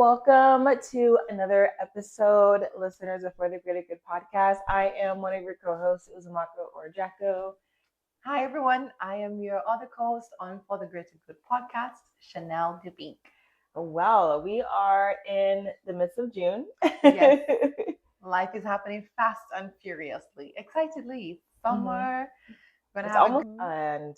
Welcome to another episode, listeners of For the Greater Good podcast. I am one of your co-hosts, Uzumako or Jacko. Hi everyone, I am your other co-host on For the Greater Good podcast, Chanel Debink. Well, we are in the midst of June. Yes, life is happening fast and furiously, excitedly. Summer, It's almost and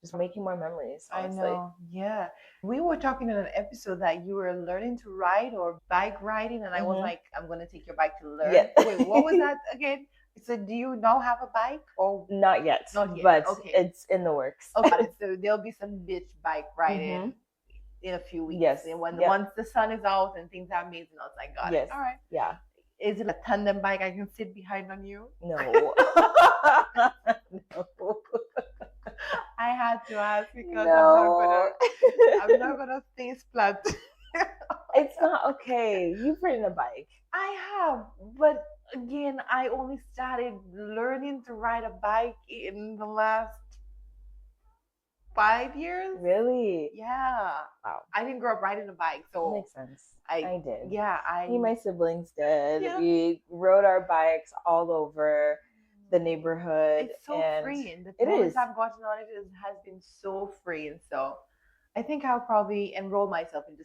just making more memories. Honestly. I know, yeah. We were talking in an episode that you were learning to ride or bike riding, and I was like, I'm going to take your bike to learn. Yeah. Wait, what was that again? So do you now have a bike or Not yet, but okay. It's in the works. Okay, so there'll be some beach bike riding in a few weeks. Yes. And once the sun is out and things are amazing, I was like, got it. All right. Yeah. Is it a tandem bike I can sit behind on you? No. No. I had to ask because no. I'm not gonna face plant. It's not okay. You've ridden a bike. I have, but again, I only started learning to ride a bike in the last 5 years. Really? Yeah. Wow. I didn't grow up riding a bike, so that makes sense. I did. Yeah, Me and my siblings did. Yeah. We rode our bikes all over the neighborhood. It's so freeing. The times I've gotten on it has been so freeing. So I think I'll probably enroll myself into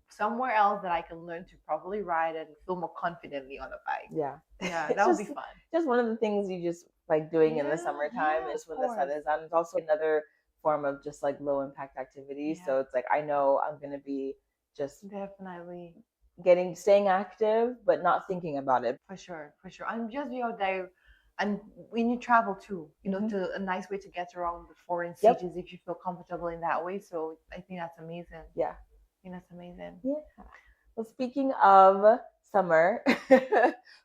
somewhere else that I can learn to properly ride and feel more confidently on a bike. Yeah. Yeah, that would be fun. Just one of the things you just like doing in the summertime is when the sun is out. It's also another form of just like low impact activity. Yeah. So it's like I know I'm gonna be just definitely staying active, but not thinking about it. For sure. And just be out there. And when you travel too, you know, to a nice way to get around the foreign cities if you feel comfortable in that way. So I think that's amazing. Yeah. I think that's amazing. Yeah. Well, speaking of summer,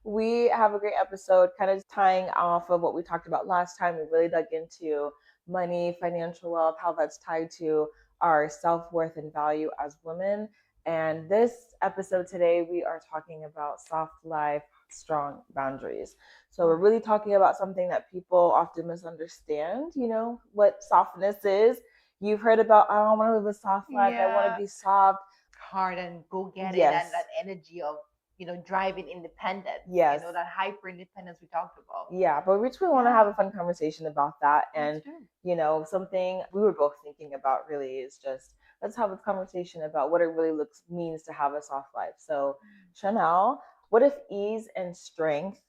we have a great episode kind of tying off of what we talked about last time. We really dug into money, financial wealth, how that's tied to our self-worth and value as women. And this episode today, we are talking about soft life, strong boundaries. So we're really talking about something that people often misunderstand, you know, what softness is. You've heard about, oh, I want to live a soft life. I want to be soft. Hard and go get it. And that energy of, you know, driving independence. Yes. You know, that hyper independence we talked about. Yeah, but we just want to have a fun conversation about that. And, you know, something we were both thinking about really is just, let's have a conversation about what it really means to have a soft life. So, Chanel, what if ease and strength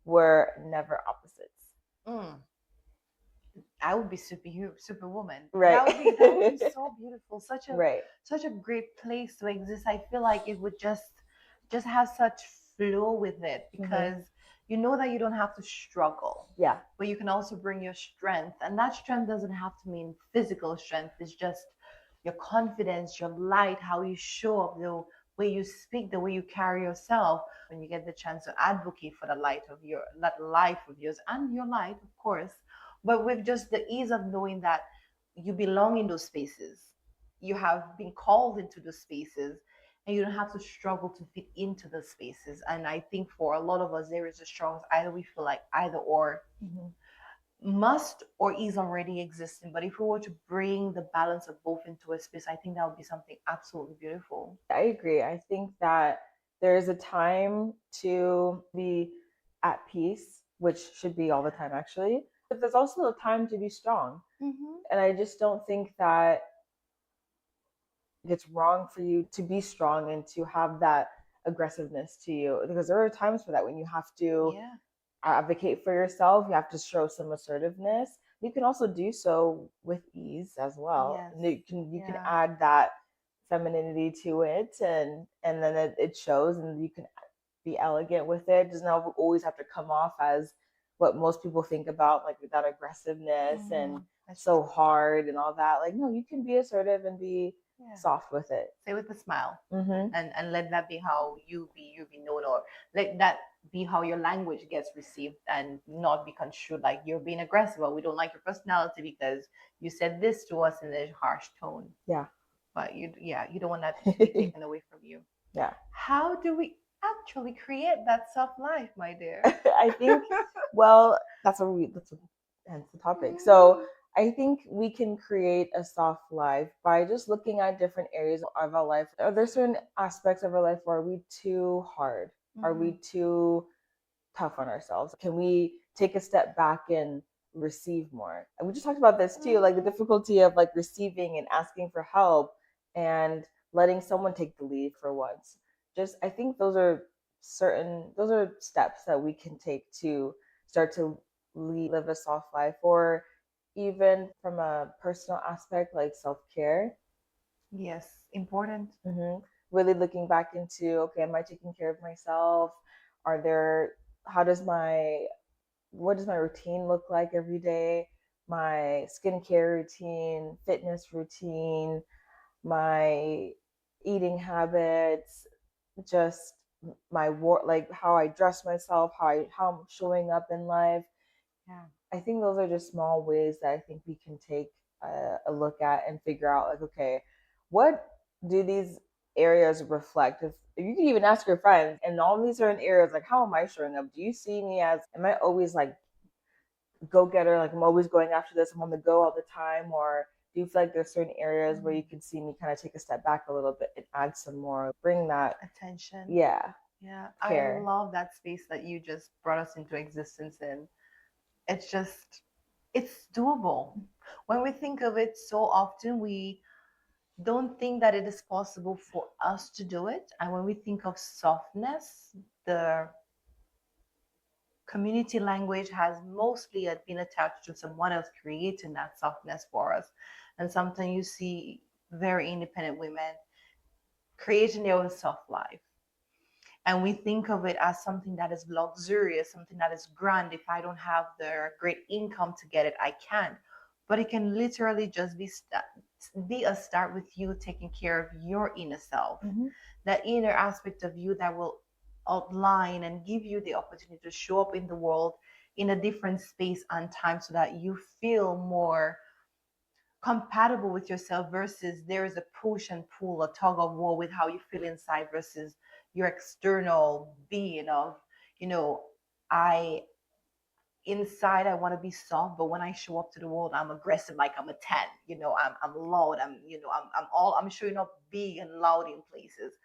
were never opposites? I would be superwoman. Right. That would be so beautiful. Such a great place to exist. I feel like it would just have such flow with it because you know that you don't have to struggle. Yeah. But you can also bring your strength. And that strength doesn't have to mean physical strength. It's just your confidence, your light, how you show up, the way you speak, the way you carry yourself. When you get the chance to advocate for that life of yours and your light, of course. But with just the ease of knowing that you belong in those spaces, you have been called into those spaces, and you don't have to struggle to fit into those spaces. And I think for a lot of us, there is a struggle. Either we feel like either or must or is already existing. But if we were to bring the balance of both into a space, I think that would be something absolutely beautiful. I agree. I think that there's a time to be at peace, which should be all the time, actually. But there's also a time to be strong. And I just don't think that it's wrong for you to be strong and to have that aggressiveness to you, because there are times for that when you have to advocate for yourself. You have to show some assertiveness. You can also do so with ease as well. Yes. You can add that femininity to it, and then it shows, and you can be elegant with it. It doesn't always have to come off as what most people think about, like that aggressiveness and so hard and all that. Like, no, you can be assertive and be soft with it. Say with a smile, and let that be how you be known, or let that be how your language gets received, and not be construed like you're being aggressive or we don't like your personality because you said this to us in a harsh tone. Yeah. But you don't want that to be taken away from you. Yeah. How do we actually create that soft life, my dear? I think, well, that's the topic. So I think we can create a soft life by just looking at different areas of our life. Are there certain aspects of our life where are we too hard? Are we too tough on ourselves? Can we take a step back and receive more? And we just talked about this too, like the difficulty of like receiving and asking for help and letting someone take the lead for once. Just I think those are steps that we can take to start to live a soft life, or even from a personal aspect like self-care. Yes, important. Really looking back into, okay, am I taking care of myself? Are there how does my what does my routine look like every day? My skincare routine, fitness routine, my eating habits, just my like how I dress myself, how I'm showing up in life. Yeah. I think those are just small ways that I think we can take a look at and figure out, like, okay, what do these areas reflect? If you can even ask your friends, and all these certain areas, like, how am I showing up? Do you see me as, am I always like go getter? Like, I'm always going after this, I'm on the go all the time? Or do you feel like there's certain areas where you can see me kind of take a step back a little bit and add some more, bring that attention? Yeah. Yeah. Care. I love that space that you just brought us into existence in. It's doable. When we think of it, so often we don't think that it is possible for us to do it. And when we think of softness, the community language has mostly been attached to someone else creating that softness for us. And sometimes you see very independent women creating their own soft life. And we think of it as something that is luxurious, something that is grand. If I don't have the great income to get it, I can't. But it can literally just be a start with you taking care of your inner self, that inner aspect of you that will outline and give you the opportunity to show up in the world in a different space and time, so that you feel more compatible with yourself, versus there is a push and pull, a tug of war with how you feel inside versus your external being of, you know, I inside I want to be soft, but when I show up to the world, I'm aggressive, like I'm a 10. I'm loud. I'm showing up big and loud in places.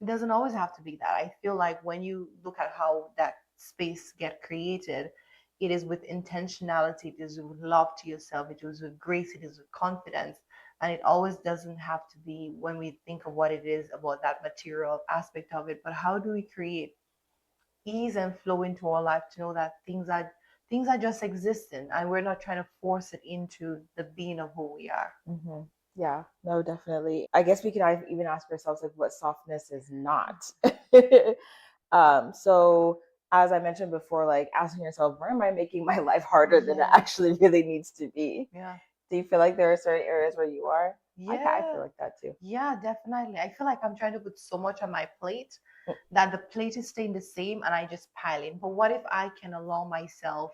It doesn't always have to be that. I feel like when you look at how that space get created, it is with intentionality, it is with love to yourself, it is with grace, it is with confidence. And it always doesn't have to be, when we think of what it is about that material aspect of it, but how do we create ease and flow into our life to know that things are just existing, and we're not trying to force it into the being of who we are. Yeah, no, definitely. I guess we could even ask ourselves, like, what softness is not. So as I mentioned before, like asking yourself, where am I making my life harder than it actually really needs to be? Yeah. Do you feel like there are certain areas where you are? Yeah. I feel like that too. Yeah, definitely. I feel like I'm trying to put so much on my plate that the plate is staying the same and I just pile in. But what if I can allow myself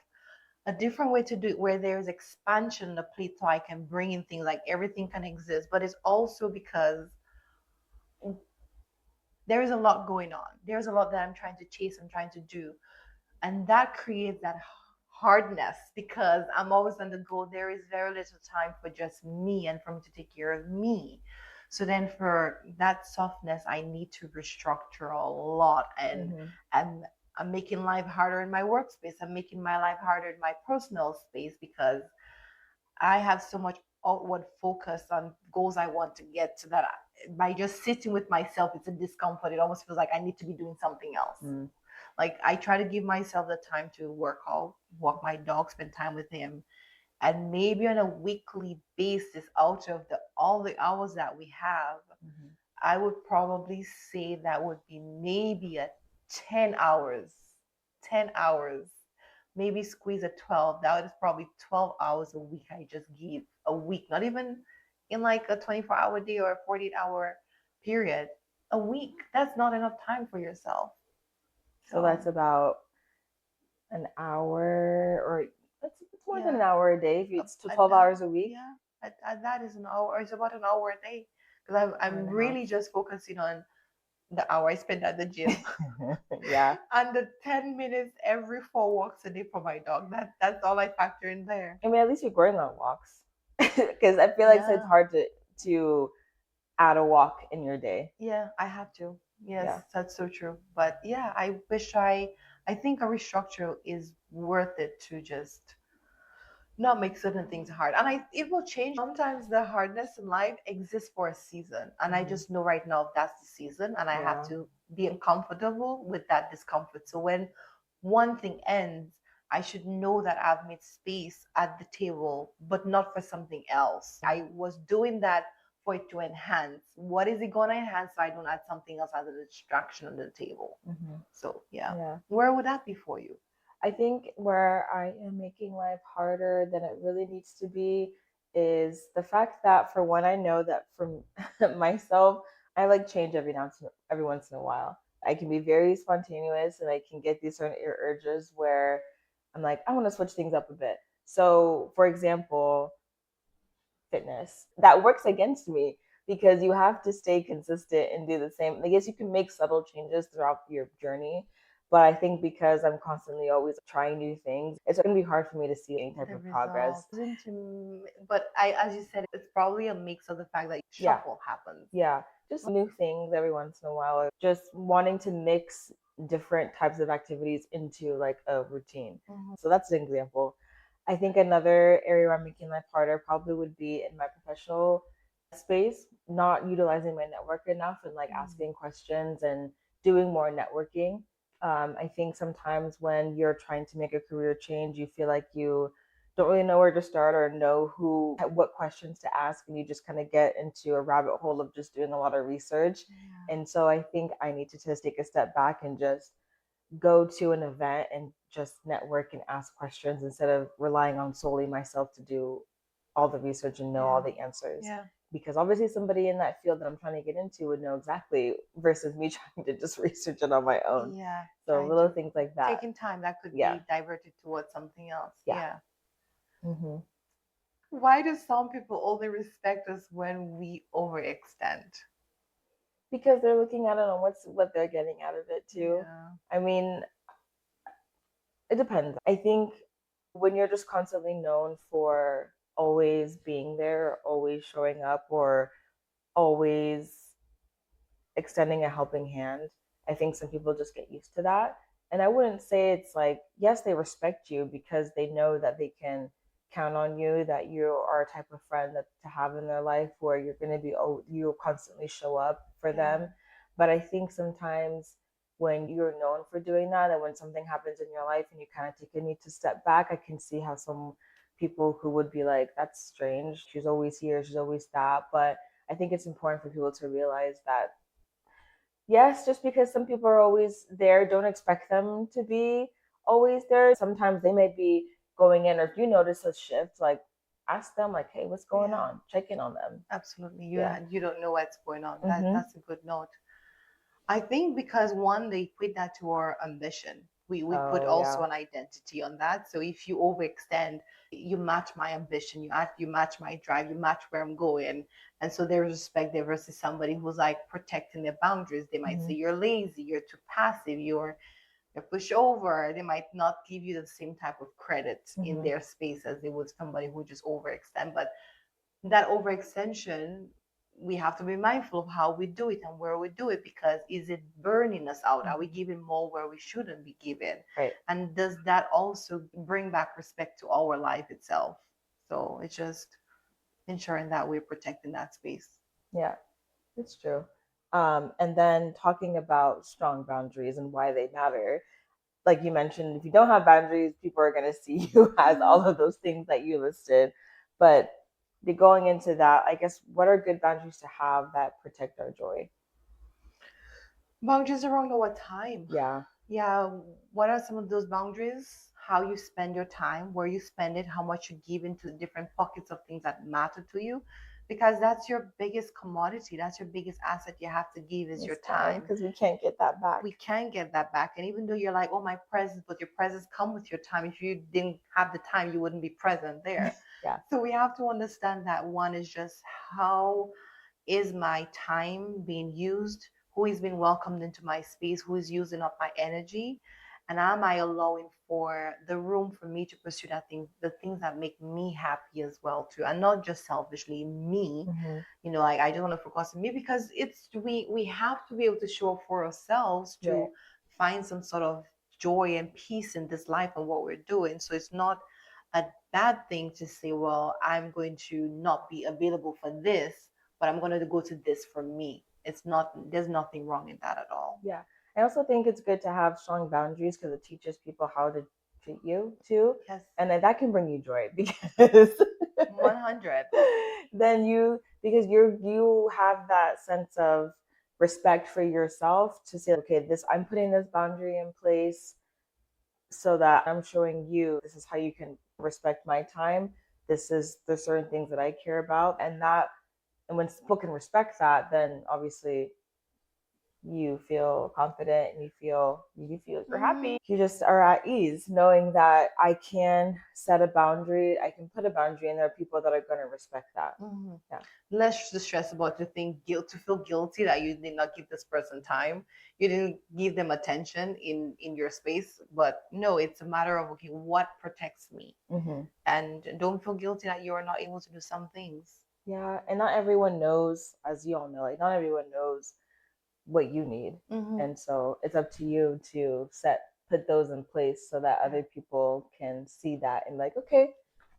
a different way to do it, where there's expansion on the plate, so I can bring in things like everything can exist, but it's also because there is a lot going on. There's a lot that I'm trying to chase, I'm trying to do. And that creates that hardness because I'm always on the go. There is very little time for just me and for me to take care of me. So then for that softness, I need to restructure a lot. And I'm making life harder in my workspace. I'm making my life harder in my personal space because I have so much outward focus on goals I want to get to that by just sitting with myself, it's a discomfort. It almost feels like I need to be doing something else. Like I try to give myself the time to work out, walk my dog, spend time with him. And maybe on a weekly basis, out of all the hours that we have, I would probably say that would be maybe a 10 hours, 10 hours, maybe squeeze a 12. That is probably 12 hours a week I just give a week, not even in like a 24-hour day or a 48-hour period. A week, that's not enough time for yourself. So that's about an hour, or it's more than an hour a day. If it's 12 hours a week. Yeah, that is an hour. It's about an hour a day because I'm really just focusing on the hour I spend at the gym. Yeah. And the 10 minutes every 4 walks a day for my dog. That's all I factor in there. I mean, at least you're going on walks. Because I feel like it's hard to add a walk in your day. Yeah, I have to. Yes, that's so true. But yeah, I think a restructure is worth it to just not make certain things hard. And it will change. Sometimes the hardness in life exists for a season. And I just know right now that's the season and I have to be uncomfortable with that discomfort. So when one thing ends, I should know that I've made space at the table, but not for something else. I was doing that for it to enhance. What is it going to enhance so I don't add something else as a distraction on the table? So, yeah. Where would that be for you? I think where I am making life harder than it really needs to be is the fact that for one, I know that for myself, I like change every once in a while. I can be very spontaneous and I can get these certain urges where I'm like, I want to switch things up a bit. So, for example, fitness, that works against me because you have to stay consistent and do the same. I guess you can make subtle changes throughout your journey, but I think because I'm constantly always trying new things, it's going to be hard for me to see any type of progress. But as you said, it's probably a mix of the fact that shuffle happens. Yeah, just new things every once in a while, or just wanting to mix different types of activities into like a routine. So that's an example. I think another area where I'm making life harder probably would be in my professional space, not utilizing my network enough and like asking questions and doing more networking. I think sometimes when you're trying to make a career change, you feel like you don't really know where to start or know what questions to ask, and you just kind of get into a rabbit hole of just doing a lot of research. And so I think I need to just take a step back and just go to an event and just network and ask questions instead of relying on solely myself to do all the research and know all the answers. Because obviously somebody in that field that I'm trying to get into would know exactly versus me trying to just research it on my own. So little things like that. Taking time that could be diverted towards something else. Why do some people only respect us when we overextend? Because they're looking at it on what they're getting out of it too. I mean, it depends. I think when you're just constantly known for always being there, always showing up, or always extending a helping hand, I think some people just get used to that. And I wouldn't say it's like, yes, they respect you because they know that they can count on you, that you are a type of friend that to have in their life where you're going to be, you'll constantly show up for them. But I think sometimes when you're known for doing that, and when something happens in your life and you kind of take a need to step back, I can see how some people who would be like, that's strange. She's always here. She's always that. But I think it's important for people to realize that yes, just because some people are always there, don't expect them to be always there. Sometimes they may be going in, or if you notice a shift, like ask them, like, hey, what's going on? Check in on them. Absolutely. You don't know what's going on. That's a good note. I think because one, they equate that to our ambition. We put also an identity on that. So if you overextend, you match my ambition, you match my drive, you match where I'm going. And so there's respect there versus somebody who's like protecting their boundaries. They might say you're lazy, you're too passive, you're pushover. They might not give you the same type of credit in their space as they would somebody who just overextend. But that overextension, we have to be mindful of how we do it and where we do it, because is it burning us out? Are we giving more where we shouldn't be giving? And does that also bring back respect to our life itself? So it's just ensuring that we're protecting that space. Yeah, it's true. And then talking about strong boundaries and why they matter. Like you mentioned, if you don't have boundaries, people are going to see you as all of those things that you listed. But going into that, I guess, what are good boundaries to have that protect our joy? Boundaries around our time. Yeah. What are some of those boundaries? How you spend your time, where you spend it, how much you give into the different pockets of things that matter to you, because that's your biggest commodity. That's your biggest asset you have to give is your time. Because we can't get that back. We can't get that back. And even though you're like, oh, my presence, but your presence come with your time. If you didn't have the time, you wouldn't be present there. So we have to understand that one is just how is my time being used? who is being welcomed into my space, who is using up my energy, and am I allowing for the room for me to pursue the things that make me happy as well too, and not just selfishly me. Like I just want to focus on me, because we have to be able to show up for ourselves to find some sort of joy and peace in this life and what we're doing. So it's not a bad thing to say, well, I'm going to not be available for this, but I'm going to go to this for me. It's not, there's nothing wrong in that at all. Yeah. I also think it's good to have strong boundaries because it teaches people how to treat you too. Yes. And that can bring you joy because 100. Then because you have that sense of respect for yourself to say, okay, I'm putting this boundary in place so that I'm showing you this is how you can respect my time. There's certain things that I care about, and when people can respect that, then obviously you feel confident and you feel you're happy. You just are at ease knowing that I can set a boundary, I can put a boundary, and there are people that are going to respect that. Yeah. Less stress about to feel guilty that you did not give this person time, you didn't give them attention in your space. But no, it's a matter of, okay, what protects me? And don't feel guilty that you are not able to do some things. Yeah, and not everyone knows, as you all know, like not everyone knows what you need. And so it's up to you to put those in place so that other people can see that and like, okay,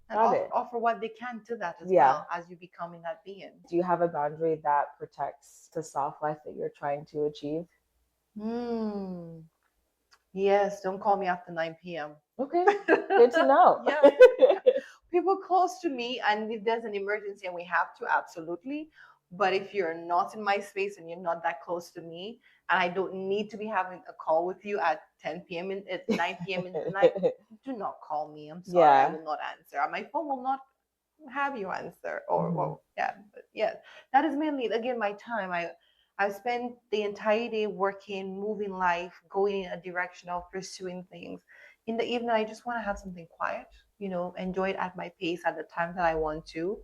and offer what they can to that as well as you becoming that being. Do you have a boundary that protects the soft life that you're trying to achieve? Yes, don't call me after 9 p.m. Okay, good to know. Yeah. People close to me, and if there's an emergency and we have to, absolutely. But if you're not in my space and you're not that close to me, and I don't need to be having a call with you at 10 p.m. At 9 p.m. in the night, do not call me. I'm sorry, I will not answer. My phone will not have you answer. But that is mainly, again, my time. I spend the entire day working, moving life, going in a direction of pursuing things. In the evening, I just want to have something quiet, enjoy it at my pace at the time that I want to,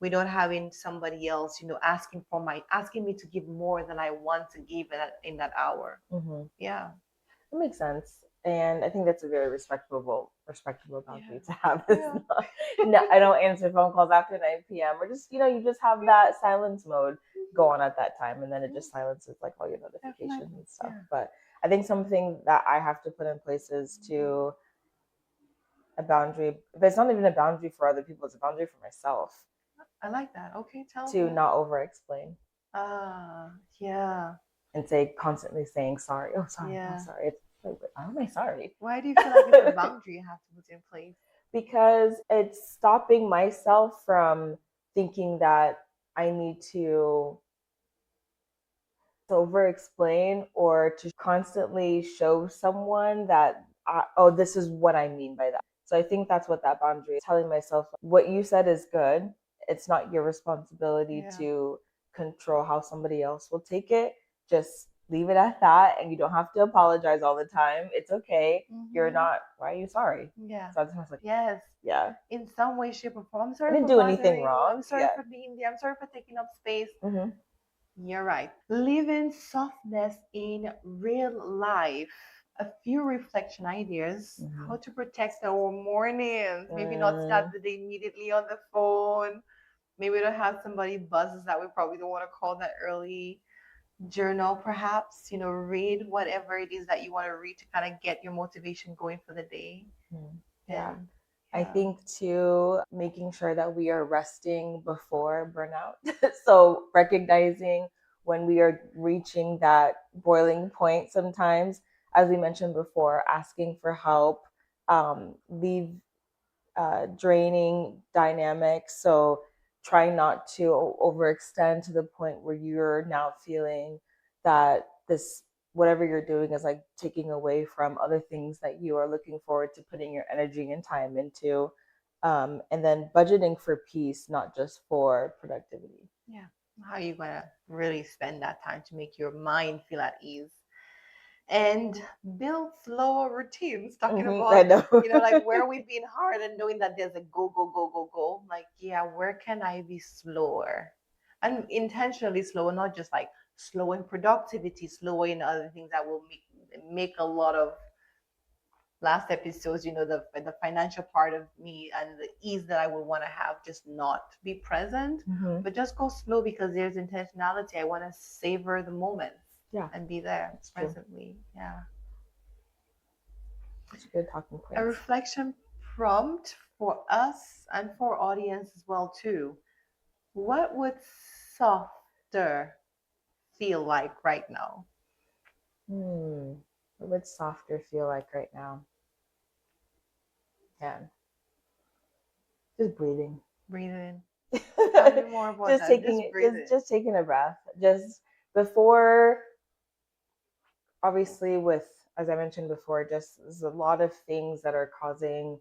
without having somebody else, asking me to give more than I want to give in that hour. Yeah. That makes sense. And I think that's a very respectable boundary to have. No, I don't answer phone calls after 9 p.m. or just, you just have that silence mode go on at that time. And then it just silences like all your notifications and stuff. But I think something that I have to put in place is a boundary, but it's not even a boundary for other people, it's a boundary for myself. I like that. Okay, tell me. To not over explain. Yeah. And constantly saying sorry. Oh, sorry. Yeah. I'm sorry. It's like, why am I sorry? Why do you feel like it's a boundary you have to put in place? Because it's stopping myself from thinking that I need to over explain or to constantly show someone that, this is what I mean by that. So I think that's what that boundary is, telling myself what you said is good. It's not your responsibility to control how somebody else will take it. Just leave it at that, and you don't have to apologize all the time. It's okay. You're not. Why are you sorry? Yeah. So I was like, yes. Yeah. In some way, shape, or form. I'm sorry. I didn't do anything wrong. I'm sorry for being there. I'm sorry for taking up space. You're right. Living softness in real life. A few reflection ideas. How to protect our mornings. Maybe not start the day immediately on the phone. Maybe we don't have somebody buzzes that we probably don't want to call that early. Journal, perhaps, read whatever it is that you want to read to kind of get your motivation going for the day. Yeah. I think too, making sure that we are resting before burnout. So recognizing when we are reaching that boiling point sometimes, as we mentioned before, asking for help, leave draining dynamics. So try not to overextend to the point where you're now feeling that this whatever you're doing is like taking away from other things that you are looking forward to putting your energy and time into. And then budgeting for peace, not just for productivity. Yeah. How are you going to really spend that time to make your mind feel at ease? And build slower routines. Talking about, I know. Like where we've been hard and knowing that there's a go. Like, yeah, where can I be slower? and intentionally slower, not just like slow in productivity, slower in other things that will make a lot of last episodes, the financial part of me and the ease that I would want to have just not be present, but just go slow because there's intentionality. I want to savor the moments and be there presently. Yeah. That's a good talking point. A reflection prompt for us and for audience as well too. What would softer feel like right now? What would softer feel like right now? Yeah. Just breathing. Breathing. Tell me more about just that. Taking just taking a breath. Just before, obviously, with, as I mentioned before, just there's a lot of things that are causing,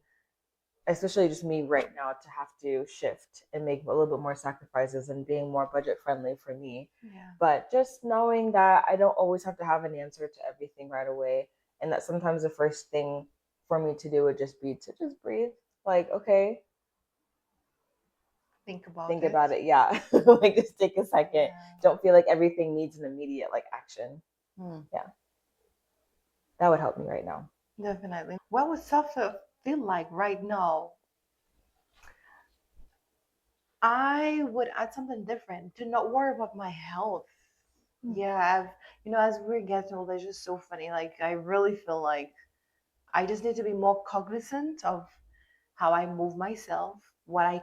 especially just me right now, to have to shift and make a little bit more sacrifices and being more budget friendly for me. Yeah. But just knowing that I don't always have to have an answer to everything right away, and that sometimes the first thing for me to do would just be to just breathe. Like, okay, think about it. Yeah. Like, just take a second. Yeah. Don't feel like everything needs an immediate like action. Yeah. That would help me right now. Definitely. What would softer feel like right now? I would add something different. Do not worry about my health. Yeah, as we're getting older, it's just so funny. Like, I really feel like I just need to be more cognizant of how I move myself, what I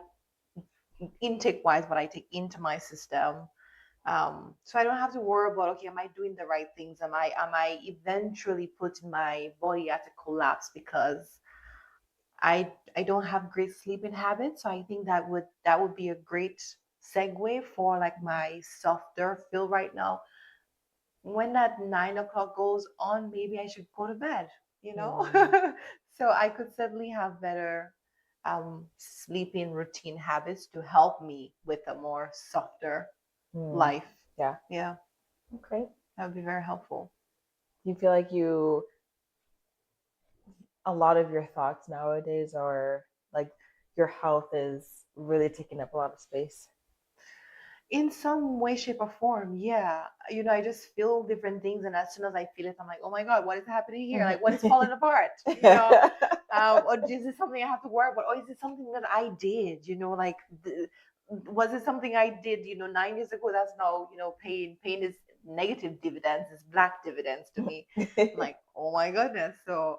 intake wise, what I take into my system. So I don't have to worry about, okay, am I doing the right things? Am I eventually putting my body at a collapse because I don't have great sleeping habits? So I think that would be a great segue for like my softer feel right now. When that 9 o'clock goes on, maybe I should go to bed, So I could certainly have better sleeping routine habits to help me with a more softer life. Yeah. Yeah. Okay. That would be very helpful. Do you feel like a lot of your thoughts nowadays are like your health is really taking up a lot of space? In some way, shape, or form, yeah. I just feel different things, and as soon as I feel it, I'm like, oh my god, what is happening here? Like, what is falling apart? Or is this something I have to worry about? Or is it something that I did? Like, was it something I did? 9 years ago? That's now, pain. Pain is negative dividends. It's black dividends to me. I'm like, oh my goodness. So,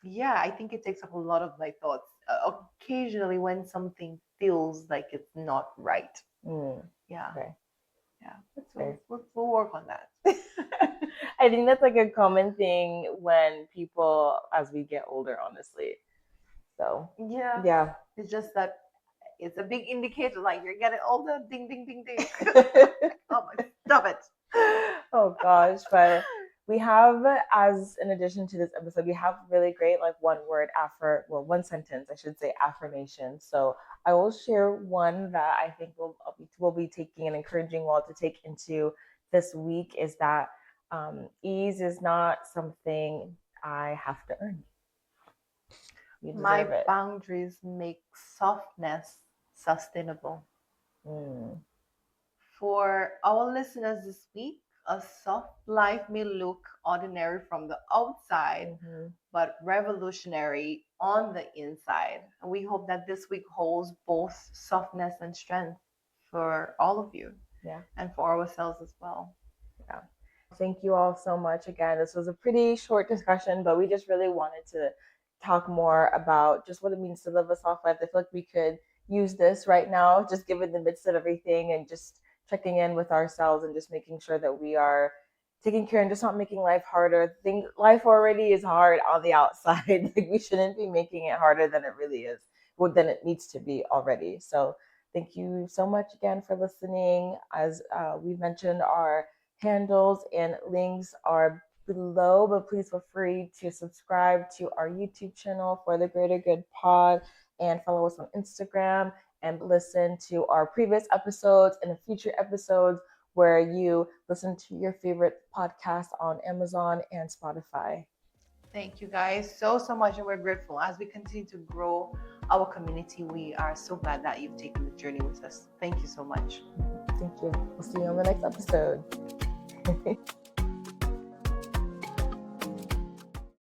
yeah, I think it takes up a lot of my thoughts. Occasionally, when something feels like it's not right. Yeah. Okay. Yeah. We'll work on that. I think that's like a common thing when people, as we get older, honestly. So yeah. It's just that it's a big indicator, like you're getting older. Ding, ding, ding, ding. Oh my, stop it. Oh gosh, but we have, as in addition to this episode, we have really great like one sentence, I should say, affirmation. So I will share one that I think we'll be taking and encouraging you all to take into this week, is that ease is not something I have to earn. My boundaries make softness sustainable. For our listeners this week, a soft life may look ordinary from the outside, but revolutionary on the inside. And we hope that this week holds both softness and strength for all of you. Yeah. And for ourselves as well. Yeah. Thank you all so much again. This was a pretty short discussion, but we just really wanted to talk more about just what it means to live a soft life. I feel like we could use this right now, just given the midst of everything, and just checking in with ourselves and just making sure that we are taking care and just not making life harder. Life already is hard on the outside. Like, we shouldn't be making it harder than it really is, than it needs to be already. So thank you so much again for listening. As we mentioned, our handles and links are below, but please feel free to subscribe to our YouTube channel for the Greater Good Pod, and follow us on Instagram, and listen to our previous episodes and future episodes where you listen to your favorite podcast on Amazon and Spotify. Thank you guys so much, and we're grateful as we continue to grow our community. We are so glad that you've taken the journey with us. Thank you so much. Thank you. We'll see you on the next episode.